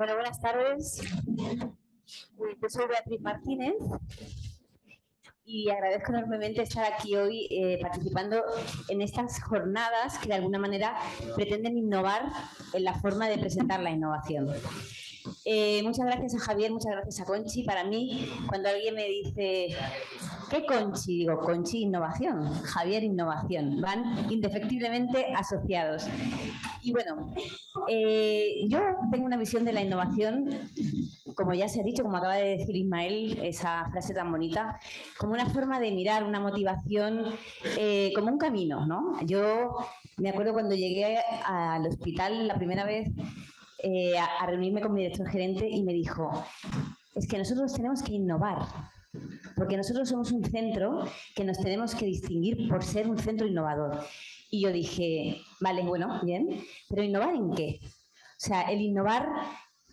Bueno, buenas tardes. Yo soy Beatriz Martínez y agradezco enormemente estar aquí hoy participando en estas jornadas que de alguna manera pretenden innovar en la forma de presentar la innovación. Muchas gracias a Javier, muchas gracias a Conchi. Para mí, cuando alguien me dice ¿qué Conchi? Digo, Conchi innovación, Javier innovación, van indefectiblemente asociados. Y bueno, yo tengo una visión de la innovación, como ya se ha dicho, como acaba de decir Ismael, esa frase tan bonita, como una forma de mirar, una motivación, como un camino, ¿no? Yo me acuerdo cuando llegué al hospital la primera vez a reunirme con mi director gerente y me dijo, es que nosotros tenemos que innovar, porque nosotros somos un centro que nos tenemos que distinguir por ser un centro innovador. Y yo dije, vale, bueno, bien, pero ¿innovar en qué? O sea, el innovar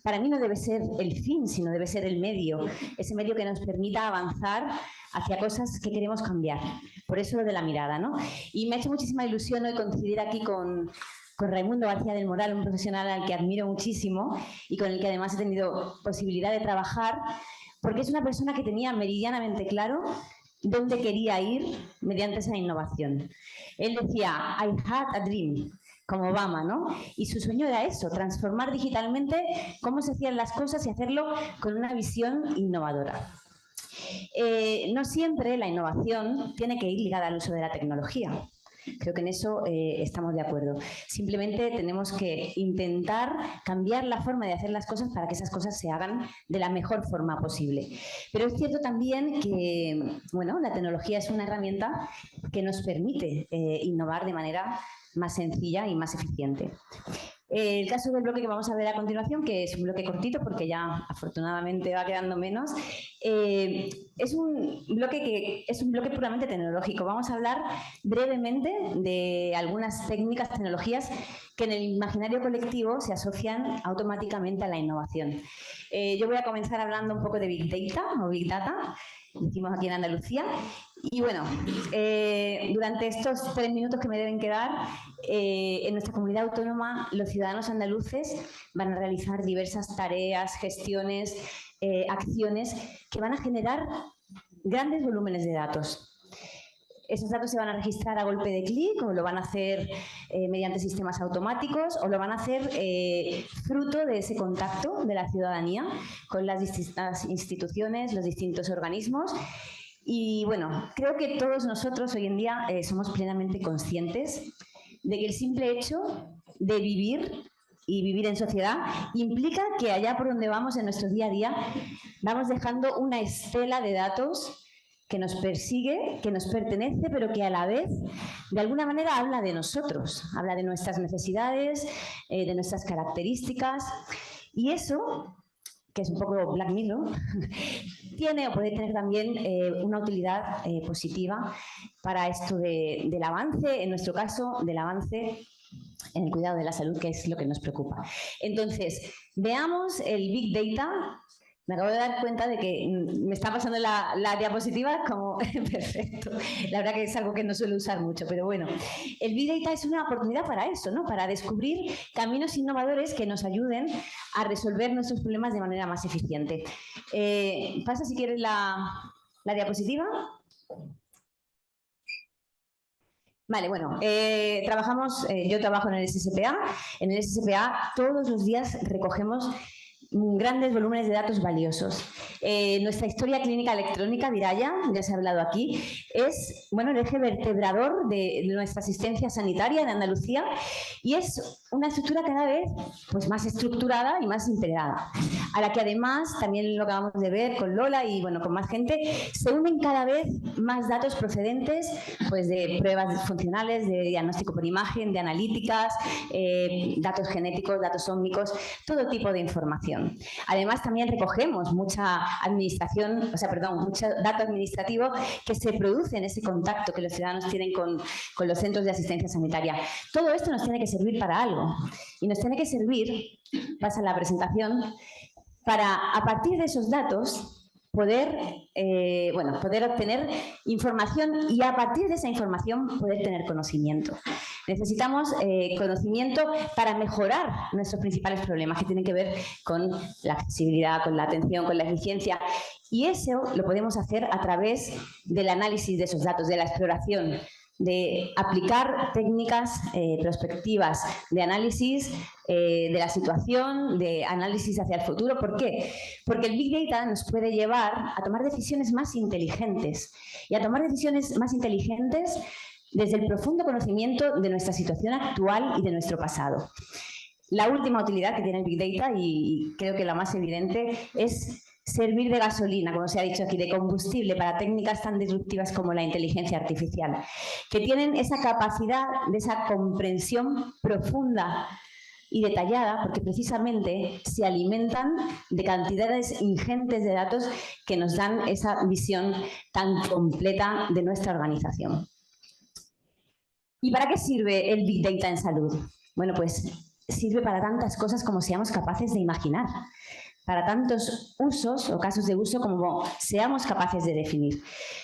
para mí no debe ser el fin, sino debe ser el medio, ese medio que nos permita avanzar hacia cosas que queremos cambiar. Por eso lo de la mirada, ¿no? Y me ha hecho muchísima ilusión hoy coincidir aquí con Raimundo García del Moral, un profesional al que admiro muchísimo y con el que además he tenido posibilidad de trabajar, porque es una persona que tenía meridianamente claro dónde quería ir mediante esa innovación. Él decía, I had a dream, como Obama, ¿no? Y su sueño era eso, transformar digitalmente cómo se hacían las cosas y hacerlo con una visión innovadora. No siempre la innovación tiene que ir ligada al uso de la tecnología. Creo que en eso estamos de acuerdo. Simplemente tenemos que intentar cambiar la forma de hacer las cosas para que esas cosas se hagan de la mejor forma posible. Pero es cierto también que, bueno, la tecnología es una herramienta que nos permite innovar de manera más sencilla y más eficiente. El caso del bloque que vamos a ver a continuación, que es un bloque cortito porque ya afortunadamente va quedando menos, es un bloque puramente tecnológico. Vamos a hablar brevemente de algunas técnicas, tecnologías que en el imaginario colectivo se asocian automáticamente a la innovación. Yo voy a comenzar hablando un poco de Big Data o Big Data, decimos aquí en Andalucía. Y bueno, durante estos 3 minutos que me deben quedar, en nuestra comunidad autónoma los ciudadanos andaluces van a realizar diversas tareas, gestiones, acciones que van a generar grandes volúmenes de datos. Esos datos se van a registrar a golpe de clic o lo van a hacer mediante sistemas automáticos o lo van a hacer fruto de ese contacto de la ciudadanía con las distintas instituciones, los distintos organismos. Y bueno, creo que todos nosotros hoy en día somos plenamente conscientes de que el simple hecho de vivir y vivir en sociedad implica que allá por donde vamos en nuestro día a día vamos dejando una estela de datos que nos persigue, que nos pertenece, pero que a la vez, de alguna manera, habla de nosotros, habla de nuestras necesidades, de nuestras características. Y eso, que es un poco Black Mirror, tiene o puede tener también una utilidad positiva para esto del avance, en nuestro caso, del avance en el cuidado de la salud, que es lo que nos preocupa. Entonces, veamos el Big Data. Me acabo de dar cuenta de que me está pasando la diapositiva como perfecto. La verdad que es algo que no suelo usar mucho, pero bueno. El Big Data es una oportunidad para eso, ¿no? Para descubrir caminos innovadores que nos ayuden a resolver nuestros problemas de manera más eficiente. Pasa si quieres la diapositiva. Vale, bueno, yo trabajo en el SSPA. En el SSPA todos los días recogemos grandes volúmenes de datos valiosos. Nuestra historia clínica electrónica, Viraya, ya se ha hablado aquí, es el eje vertebrador de nuestra asistencia sanitaria en Andalucía y es una estructura cada vez más estructurada y más integrada, a la que además, también lo acabamos de ver con Lola y con más gente, se unen cada vez más datos procedentes de pruebas funcionales, de diagnóstico por imagen, de analíticas, datos genéticos, datos ómnicos, todo tipo de información. Además, también recogemos mucho dato administrativo que se produce en ese contacto que los ciudadanos tienen con los centros de asistencia sanitaria. Todo esto nos tiene que servir para algo y nos tiene que servir, pasa la presentación, para, a partir de esos datos, poder, poder obtener información y a partir de esa información poder tener conocimiento. Necesitamos conocimiento para mejorar nuestros principales problemas que tienen que ver con la accesibilidad, con la atención, con la eficiencia. Y eso lo podemos hacer a través del análisis de esos datos, de la exploración, de aplicar técnicas prospectivas de análisis de la situación, de análisis hacia el futuro. ¿Por qué? Porque el Big Data nos puede llevar a tomar decisiones más inteligentes y a tomar decisiones más inteligentes desde el profundo conocimiento de nuestra situación actual y de nuestro pasado. La última utilidad que tiene el Big Data, y creo que la más evidente, es servir de gasolina, como se ha dicho aquí, de combustible para técnicas tan disruptivas como la inteligencia artificial, que tienen esa capacidad de esa comprensión profunda y detallada, porque precisamente se alimentan de cantidades ingentes de datos que nos dan esa visión tan completa de nuestra organización. ¿Y para qué sirve el Big Data en salud? Bueno, pues sirve para tantas cosas como seamos capaces de imaginar, para tantos usos o casos de uso como seamos capaces de definir.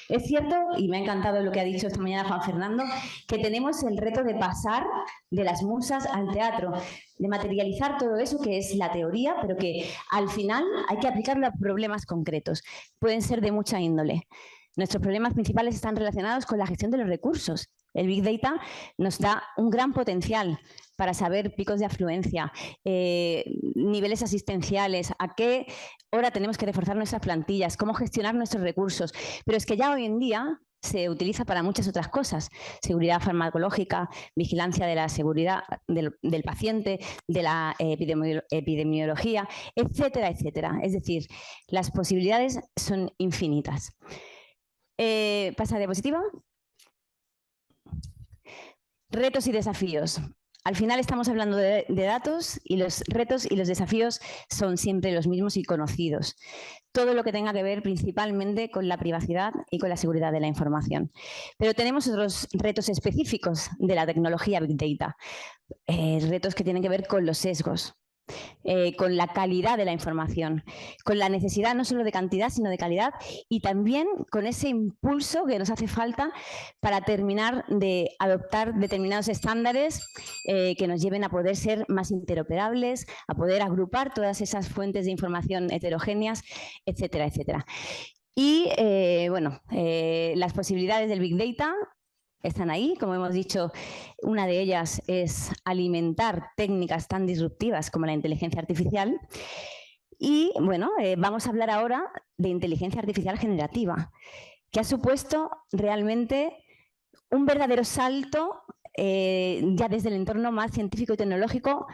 Es cierto, y me ha encantado lo que ha dicho esta mañana Juan Fernando, que tenemos el reto de pasar de las musas al teatro, de materializar todo eso que es la teoría, pero que al final hay que aplicarlo a problemas concretos. Pueden ser de mucha índole. Nuestros problemas principales están relacionados con la gestión de los recursos. El Big Data nos da un gran potencial para saber picos de afluencia, niveles asistenciales, a qué hora tenemos que reforzar nuestras plantillas, cómo gestionar nuestros recursos. Pero es que ya hoy en día se utiliza para muchas otras cosas: seguridad farmacológica, vigilancia de la seguridad del paciente, de la epidemiología, etcétera, etcétera. Es decir, las posibilidades son infinitas. Pasa a diapositiva. Retos y desafíos. Al final estamos hablando de datos y los retos y los desafíos son siempre los mismos y conocidos. Todo lo que tenga que ver principalmente con la privacidad y con la seguridad de la información. Pero tenemos otros retos específicos de la tecnología Big Data. Retos que tienen que ver con los sesgos. Con la calidad de la información, con la necesidad no solo de cantidad, sino de calidad, y también con ese impulso que nos hace falta para terminar de adoptar determinados estándares que nos lleven a poder ser más interoperables, a poder agrupar todas esas fuentes de información heterogéneas, etcétera, etcétera. Y las posibilidades del Big Data están ahí. Como hemos dicho, una de ellas es alimentar técnicas tan disruptivas como la inteligencia artificial. Y bueno, vamos a hablar ahora de inteligencia artificial generativa, que ha supuesto realmente un verdadero salto ya desde el entorno más científico y tecnológico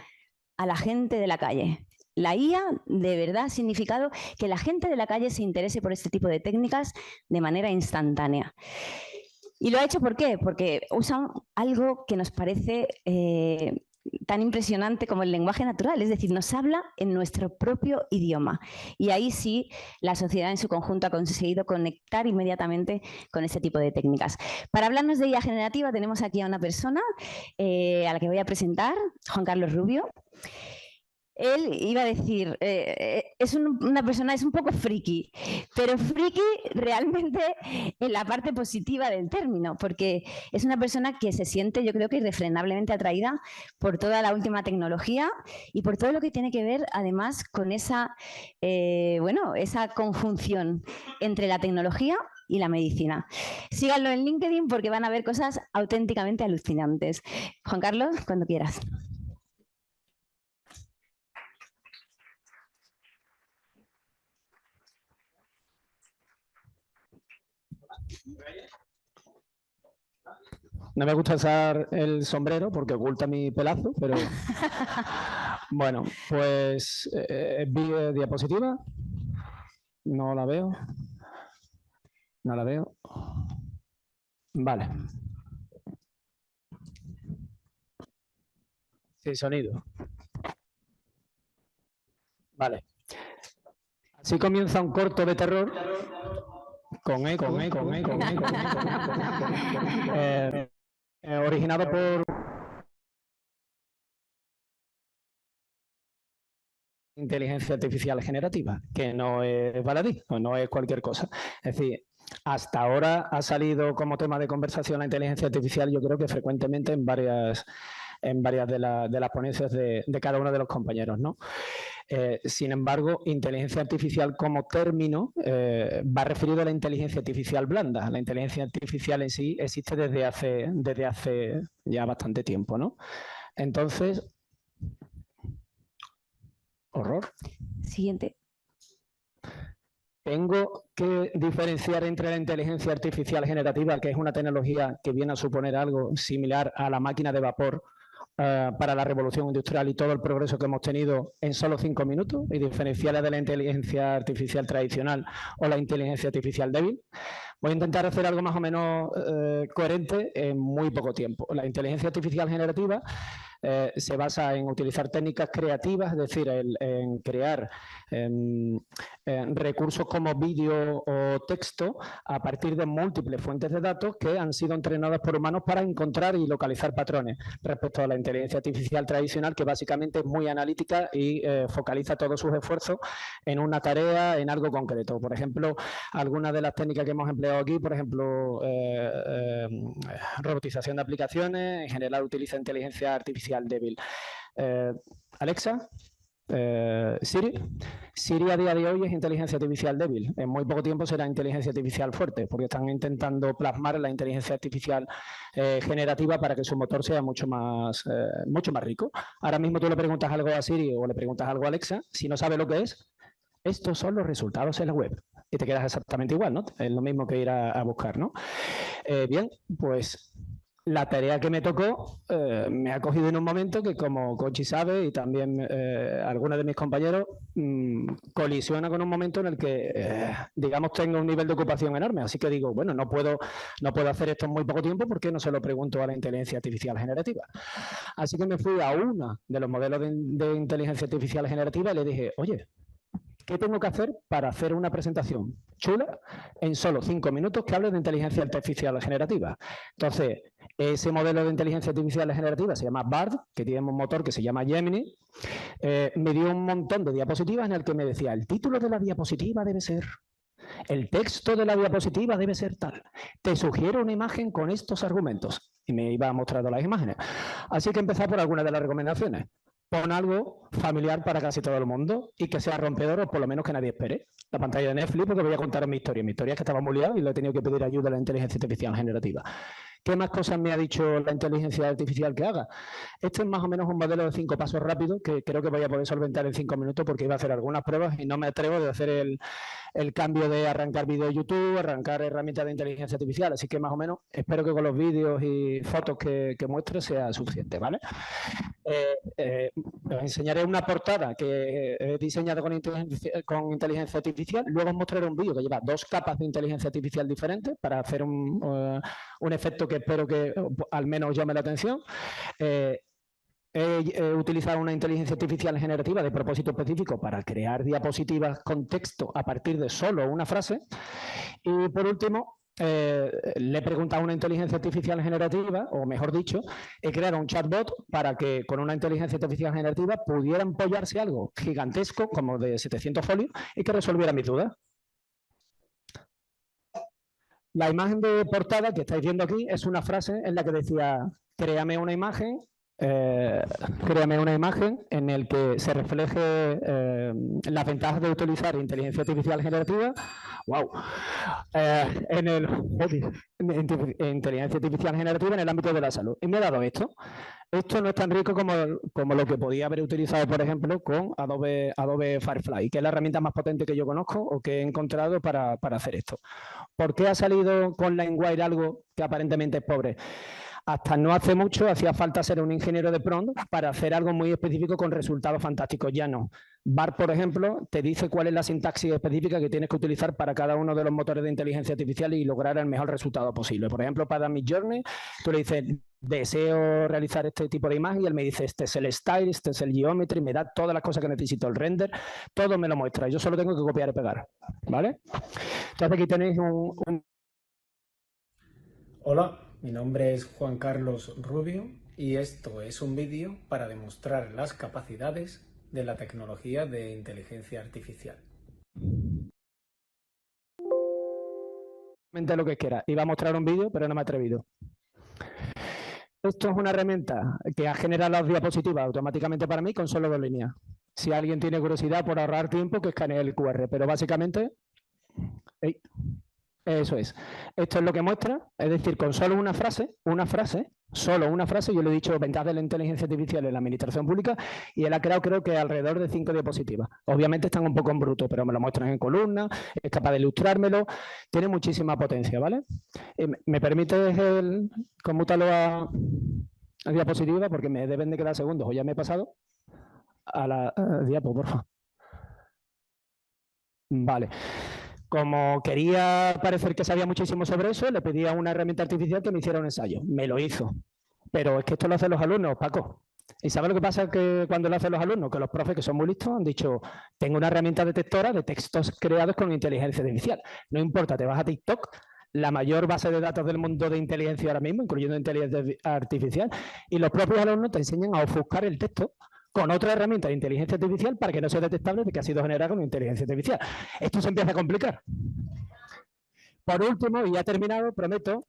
a la gente de la calle. La IA de verdad ha significado que la gente de la calle se interese por este tipo de técnicas de manera instantánea. Y lo ha hecho ¿por qué? Porque usan algo que nos parece tan impresionante como el lenguaje natural, es decir, nos habla en nuestro propio idioma. Y ahí sí la sociedad en su conjunto ha conseguido conectar inmediatamente con este tipo de técnicas. Para hablarnos de IA generativa tenemos aquí a una persona a la que voy a presentar, Juan Carlos Rubio. Él iba a decir, una persona, es un poco friki, pero friki realmente en la parte positiva del término, porque es una persona que se siente, yo creo que irrefrenablemente atraída por toda la última tecnología y por todo lo que tiene que ver además con esa conjunción entre la tecnología y la medicina. Síganlo en LinkedIn porque van a ver cosas auténticamente alucinantes. Juan Carlos, cuando quieras. No me gusta usar el sombrero porque oculta mi pelazo, pero bueno, pues diapositiva. No la veo. No la veo. Vale. Sí, sonido. Vale. Así comienza un corto de terror. Originado por inteligencia artificial generativa, que no es baladí, o no es cualquier cosa. Es decir, hasta ahora ha salido como tema de conversación la inteligencia artificial, yo creo que frecuentemente en varias de las ponencias de cada uno de los compañeros, ¿no? Sin embargo, inteligencia artificial como término va referido a la inteligencia artificial blanda. La inteligencia artificial en sí existe desde hace ya bastante tiempo, ¿no? Entonces, horror. Siguiente. Tengo que diferenciar entre la inteligencia artificial generativa, que es una tecnología que viene a suponer algo similar a la máquina de vapor para la revolución industrial y todo el progreso que hemos tenido en solo 5 minutos, y diferenciarla de la inteligencia artificial tradicional o la inteligencia artificial débil. Voy a intentar hacer algo más o menos coherente en muy poco tiempo. La inteligencia artificial generativa se basa en utilizar técnicas creativas, es decir, en crear recursos como vídeo o texto a partir de múltiples fuentes de datos que han sido entrenadas por humanos para encontrar y localizar patrones, respecto a la inteligencia artificial tradicional, que básicamente es muy analítica y focaliza todos sus esfuerzos en una tarea, en algo concreto. Por ejemplo, algunas de las técnicas que hemos empleado aquí, por ejemplo, robotización de aplicaciones, en general utiliza inteligencia artificial débil. Alexa, Siri a día de hoy es inteligencia artificial débil. En muy poco tiempo será inteligencia artificial fuerte, porque están intentando plasmar la inteligencia artificial generativa para que su motor sea mucho más rico. Ahora mismo tú le preguntas algo a Siri o le preguntas algo a Alexa, si no sabe lo que es, estos son los resultados en la web. Y te quedas exactamente igual, ¿no? Es lo mismo que ir a buscar, ¿no? Bien, pues la tarea que me tocó me ha cogido en un momento que, como Conchi sabe, y también algunos de mis compañeros, colisiona con un momento en el que, digamos, tengo un nivel de ocupación enorme. Así que digo, bueno, no puedo hacer esto en muy poco tiempo, porque no se lo pregunto a la inteligencia artificial generativa. Así que me fui a uno de los modelos de inteligencia artificial generativa y le dije, oye, ¿qué tengo que hacer para hacer una presentación chula en solo 5 minutos que hable de inteligencia artificial generativa? Entonces, ese modelo de inteligencia artificial generativa se llama BARD, que tiene un motor que se llama Gemini. Me dio un montón de diapositivas en el que me decía, el título de la diapositiva debe ser, el texto de la diapositiva debe ser tal. Te sugiero una imagen con estos argumentos. Y me iba mostrando las imágenes. Así que empecé por algunas de las recomendaciones. Pon algo familiar para casi todo el mundo y que sea rompedor, o por lo menos que nadie espere. La pantalla de Netflix, porque voy a contar mi historia. Mi historia es que estaba muy liado y le he tenido que pedir ayuda a la inteligencia artificial generativa. ¿Qué más cosas me ha dicho la inteligencia artificial que haga? Este es más o menos un modelo de 5 pasos rápidos que creo que voy a poder solventar en 5 minutos, porque iba a hacer algunas pruebas y no me atrevo de hacer el cambio de arrancar vídeo de YouTube, arrancar herramientas de inteligencia artificial. Así que más o menos espero que con los vídeos y fotos que muestre sea suficiente, ¿vale? Os enseñaré una portada que he diseñado con inteligencia artificial. Luego os mostraré un vídeo que lleva 2 capas de inteligencia artificial diferentes para hacer un efecto que espero que al menos os llame la atención. He utilizado una inteligencia artificial generativa de propósito específico para crear diapositivas con texto a partir de solo una frase. Y por último, le he preguntado a una inteligencia artificial generativa, o mejor dicho, he creado un chatbot para que con una inteligencia artificial generativa pudiera empollarse algo gigantesco, como de 700 folios, y que resolviera mis dudas. La imagen de portada que estáis viendo aquí es una frase en la que decía, créame una imagen en el que se refleje las ventajas de utilizar inteligencia artificial generativa. ¡Wow! Inteligencia artificial generativa en el ámbito de la salud. Y me he dado esto. Esto no es tan rico como lo que podía haber utilizado, por ejemplo, con Adobe Firefly, que es la herramienta más potente que yo conozco o que he encontrado para hacer esto. ¿Por qué ha salido con LineWire algo que aparentemente es pobre? Hasta no hace mucho hacía falta ser un ingeniero de prompt para hacer algo muy específico con resultados fantásticos. Ya no. BART, por ejemplo, te dice cuál es la sintaxis específica que tienes que utilizar para cada uno de los motores de inteligencia artificial y lograr el mejor resultado posible. Por ejemplo, para Midjourney, tú le dices, deseo realizar este tipo de imagen, y él me dice, este es el style, este es el geometry, me da todas las cosas que necesito, el render, todo me lo muestra. Yo solo tengo que copiar y pegar, ¿vale? Entonces aquí tenéis Hola, mi nombre es Juan Carlos Rubio y esto es un vídeo para demostrar las capacidades de la tecnología de inteligencia artificial. Lo que quiera. Iba a mostrar un vídeo, pero no me he atrevido. Esto es una herramienta que ha generado las diapositivas automáticamente para mí con solo 2 líneas. Si alguien tiene curiosidad por ahorrar tiempo, que escanee el QR, pero básicamente, eso es. Esto es lo que muestra, es decir, con solo una frase, solo una frase, yo le he dicho ventajas de la inteligencia artificial en la administración pública y él ha creado creo que alrededor de 5 diapositivas. Obviamente están un poco en bruto, pero me lo muestran en columna, es capaz de ilustrármelo, tiene muchísima potencia, ¿vale? ¿Me permites conmutarlo a diapositiva? Porque me deben de quedar segundos, o ya me he pasado a la diapo, por favor. Vale. Como quería parecer que sabía muchísimo sobre eso, le pedí a una herramienta artificial que me hiciera un ensayo. Me lo hizo. Pero es que esto lo hacen los alumnos, Paco. ¿Y sabes lo que pasa que cuando lo hacen los alumnos? Que los profes, que son muy listos, han dicho, tengo una herramienta detectora de textos creados con inteligencia artificial. No importa, te vas a TikTok, la mayor base de datos del mundo de inteligencia ahora mismo, incluyendo inteligencia artificial, y los propios alumnos te enseñan a ofuscar el texto con otra herramienta de inteligencia artificial para que no sea detectable de que ha sido generado con inteligencia artificial. Esto se empieza a complicar. Por último, y ya he terminado, prometo,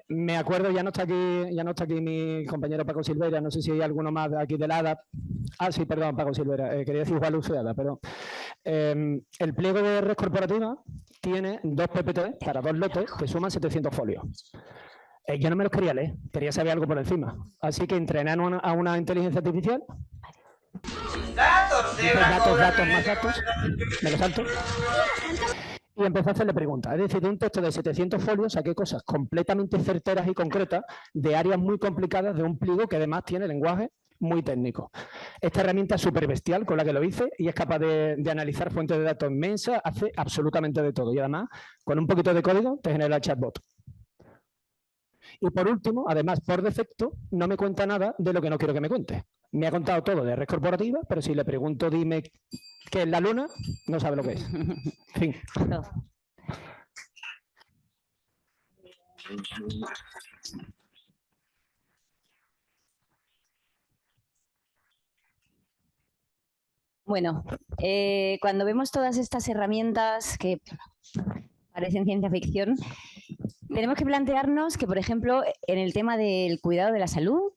me acuerdo, ya no está aquí mi compañero Paco Silveira, no sé si hay alguno más de aquí del ADA. Ah, sí, perdón, Paco Silveira, quería decir Juan Lucio ADA, pero el pliego de red corporativa tiene 2 PPT para 2 lotes que suman 700 folios. Yo no me los quería leer, quería saber algo por encima. Así que entrené a una inteligencia artificial. Datos, más datos. Me los salto. Y empecé a hacerle preguntas. Es decir, de un texto de 700 folios saqué cosas completamente certeras y concretas de áreas muy complicadas de un pliego que además tiene lenguaje muy técnico. Esta herramienta es súper bestial con la que lo hice y es capaz de analizar fuentes de datos inmensas, hace absolutamente de todo. Y además, con un poquito de código, te genera el chatbot. Y por último, además, por defecto, no me cuenta nada de lo que no quiero que me cuente. Me ha contado todo de red corporativa, pero si le pregunto, dime qué es la luna, no sabe lo que es. Fin. No. Bueno, cuando vemos todas estas herramientas que parecen ciencia ficción, tenemos que plantearnos que, por ejemplo, en el tema del cuidado de la salud,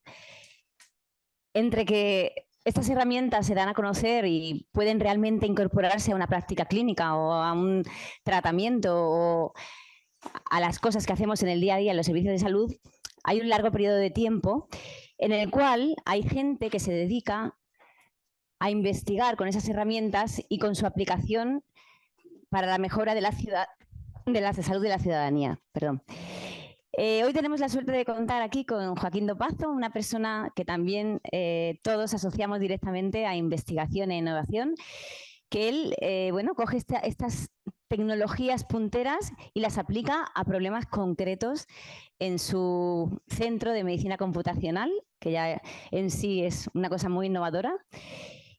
entre que estas herramientas se dan a conocer y pueden realmente incorporarse a una práctica clínica o a un tratamiento o a las cosas que hacemos en el día a día en los servicios de salud, hay un largo periodo de tiempo en el cual hay gente que se dedica a investigar con esas herramientas y con su aplicación para la mejora de la salud de la ciudadanía. Perdón. Hoy tenemos la suerte de contar aquí con Joaquín Dopazo, una persona que también todos asociamos directamente a investigación e innovación, que él bueno, coge estas tecnologías punteras y las aplica a problemas concretos en su centro de medicina computacional, que ya en sí es una cosa muy innovadora.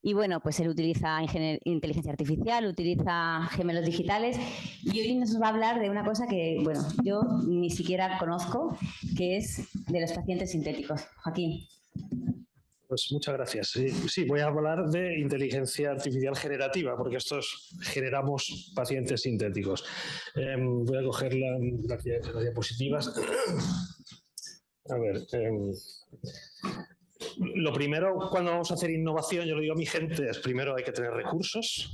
Y bueno, pues él utiliza inteligencia artificial, utiliza gemelos digitales y hoy nos va a hablar de una cosa que, bueno, yo ni siquiera conozco, que es de los pacientes sintéticos. Joaquín. Pues muchas gracias. Sí, voy a hablar de inteligencia artificial generativa, porque generamos pacientes sintéticos. Voy a coger las diapositivas. A ver. Lo primero, cuando vamos a hacer innovación, yo le digo a mi gente, es primero hay que tener recursos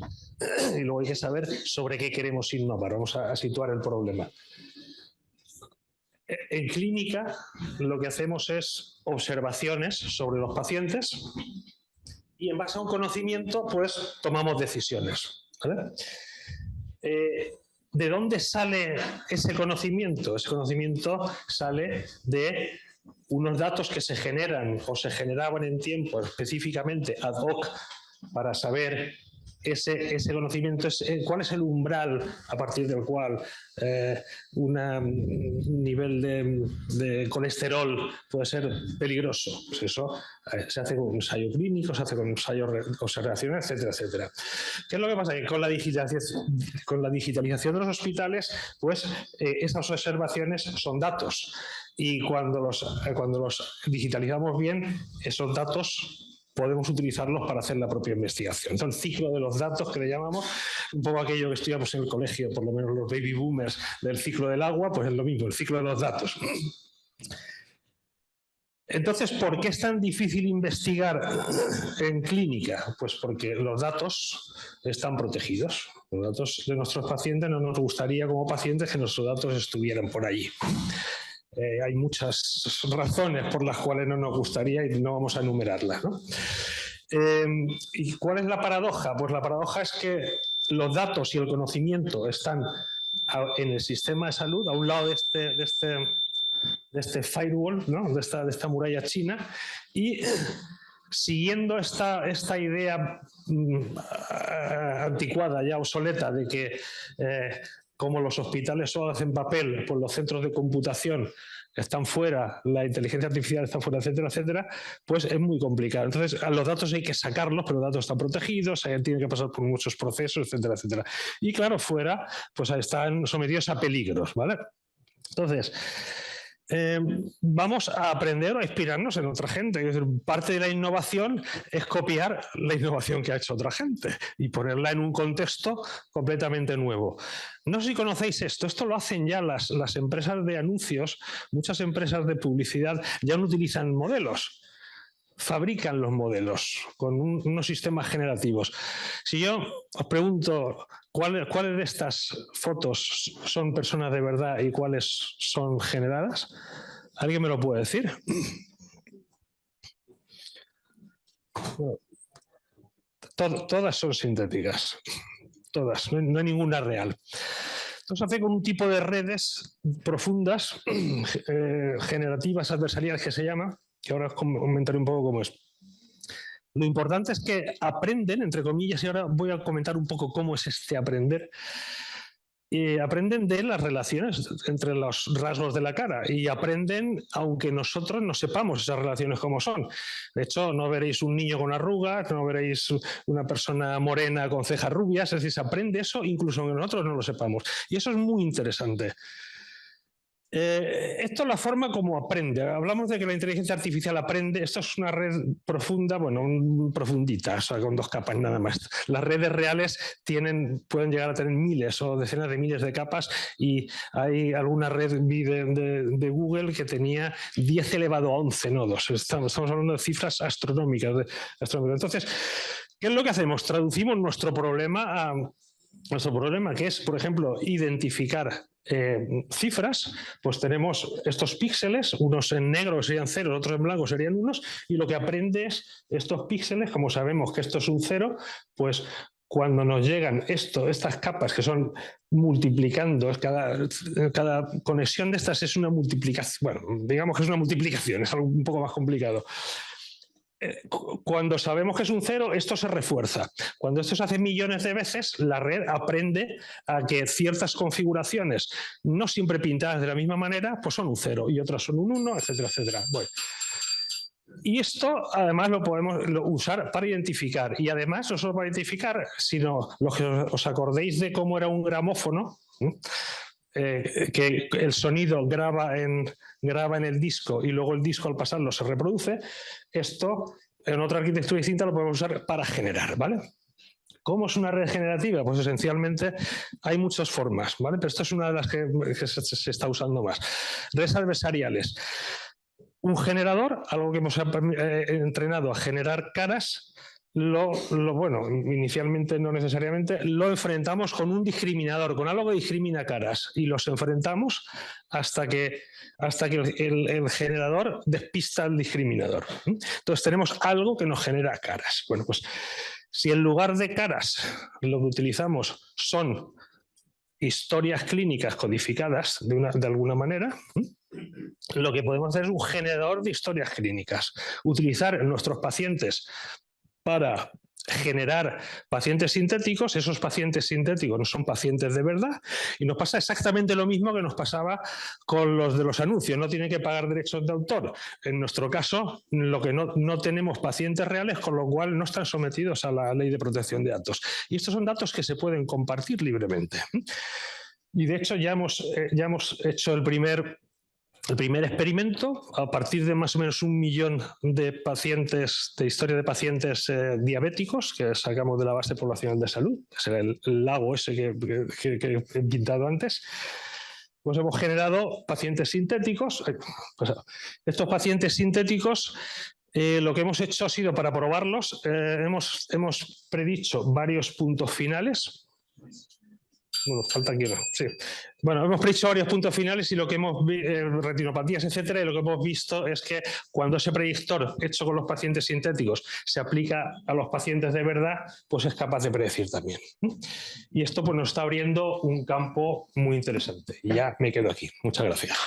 y luego hay que saber sobre qué queremos innovar. Vamos a situar el problema. En clínica, lo que hacemos es observaciones sobre los pacientes y en base a un conocimiento, pues, tomamos decisiones. ¿Vale? ¿De dónde sale ese conocimiento? Ese conocimiento sale de unos datos que se generan o se generaban en tiempo específicamente ad hoc para saber ese conocimiento, cuál es el umbral a partir del cual un nivel de colesterol puede ser peligroso. Pues eso se hace con un ensayo clínico, se hace con un ensayo de observación, etcétera, etcétera. ¿Qué es lo que pasa? Que con la digitalización de los hospitales, pues esas observaciones son datos. Y cuando los digitalizamos bien, esos datos podemos utilizarlos para hacer la propia investigación. Entonces, el ciclo de los datos, que le llamamos, un poco aquello que estudiamos en el colegio, por lo menos los baby boomers del ciclo del agua, pues es lo mismo, el ciclo de los datos. Entonces, ¿por qué es tan difícil investigar en clínica? Pues porque los datos están protegidos. Los datos de nuestros pacientes no nos gustaría como pacientes que nuestros datos estuvieran por allí. Hay muchas razones por las cuales no nos gustaría y no vamos a enumerarlas, ¿no? ¿Y cuál es la paradoja? Pues la paradoja es que los datos y el conocimiento están en el sistema de salud, a un lado de este firewall, ¿no? de esta muralla china, y siguiendo esta idea anticuada, ya obsoleta, de que como los hospitales solo hacen papel, pues los centros de computación están fuera, la inteligencia artificial está fuera, etcétera, etcétera, pues es muy complicado. Entonces, a los datos hay que sacarlos, pero los datos están protegidos, tienen que pasar por muchos procesos, etcétera, etcétera. Y claro, fuera, pues están sometidos a peligros, ¿vale? Entonces, vamos a aprender o a inspirarnos en otra gente. Es decir, parte de la innovación es copiar la innovación que ha hecho otra gente y ponerla en un contexto completamente nuevo. No sé si conocéis esto lo hacen ya las empresas de anuncios, muchas empresas de publicidad ya no utilizan modelos. Fabrican los modelos con unos sistemas generativos. Si yo os pregunto cuáles de estas fotos son personas de verdad y cuáles son generadas, ¿alguien me lo puede decir? Todas son sintéticas, todas, no hay ninguna real. Entonces hace con un tipo de redes profundas, generativas adversariales que se llama, que ahora os comentaré un poco cómo es. Lo importante es que aprenden, entre comillas, y ahora voy a comentar un poco cómo es este aprender. Aprenden de las relaciones entre los rasgos de la cara y aprenden aunque nosotros no sepamos esas relaciones cómo son. De hecho, no veréis un niño con arrugas, no veréis una persona morena con cejas rubias, es decir, se aprende eso incluso aunque nosotros no lo sepamos. Y eso es muy interesante. Esto es la forma como aprende. Hablamos de que la inteligencia artificial aprende. Esto es una red profunda, bueno, profundita, o sea, con 2 capas nada más. Las redes reales pueden llegar a tener miles o decenas de miles de capas y hay alguna red de Google que tenía 10 elevado a 11 nodos. Estamos hablando de cifras astronómicas. Entonces, ¿qué es lo que hacemos? Traducimos nuestro problema que es, por ejemplo, identificar cifras, pues tenemos estos píxeles, unos en negro serían 0, otros en blanco serían 1, y lo que aprende es estos píxeles, como sabemos que esto es un 0, pues cuando nos llegan estas capas que son multiplicando, cada conexión de estas es una multiplicación, bueno, digamos que es una multiplicación, es algo un poco más complicado. Cuando sabemos que es un 0, esto se refuerza. Cuando esto se hace millones de veces, la red aprende a que ciertas configuraciones, no siempre pintadas de la misma manera, pues son un 0 y otras son un 1, etcétera, etcétera. Bueno. Y esto además lo podemos usar para identificar. Y además, no solo para identificar, sino los que os acordéis de cómo era un gramófono, que el sonido graba en el disco y luego el disco al pasarlo se reproduce. Esto en otra arquitectura distinta lo podemos usar para generar, ¿vale? ¿Cómo es una red generativa? Pues esencialmente hay muchas formas, ¿vale? Pero esta es una de las que se está usando más. Redes adversariales. Un generador, algo que hemos entrenado a generar caras, bueno, inicialmente no necesariamente, lo enfrentamos con un discriminador, con algo que discrimina caras, y los enfrentamos hasta que el generador despista al discriminador. Entonces tenemos algo que nos genera caras. Bueno, pues si en lugar de caras lo que utilizamos son historias clínicas codificadas de alguna manera, lo que podemos hacer es un generador de historias clínicas. Utilizar en nuestros pacientes para generar pacientes sintéticos. Esos pacientes sintéticos no son pacientes de verdad, y nos pasa exactamente lo mismo que nos pasaba con los de los anuncios. No tienen que pagar derechos de autor. En nuestro caso, lo que no tenemos pacientes reales, con lo cual no están sometidos a la ley de protección de datos. Y estos son datos que se pueden compartir libremente. Y de hecho ya hemos hecho el primer el primer experimento, a partir de más o menos 1 millón de pacientes, de historia de pacientes diabéticos que sacamos de la base poblacional de salud, que será el lago ese que he pintado antes. Pues hemos generado pacientes sintéticos. Pues estos pacientes sintéticos, lo que hemos hecho ha sido, para probarlos, hemos predicho varios puntos finales. Bueno, falta aquí uno, sí. Bueno, hemos predicho varios puntos finales y lo que hemos retinopatías, etcétera, y lo que hemos visto es que cuando ese predictor hecho con los pacientes sintéticos se aplica a los pacientes de verdad, pues es capaz de predecir también. Y esto pues nos está abriendo un campo muy interesante. Y ya me quedo aquí. Muchas gracias.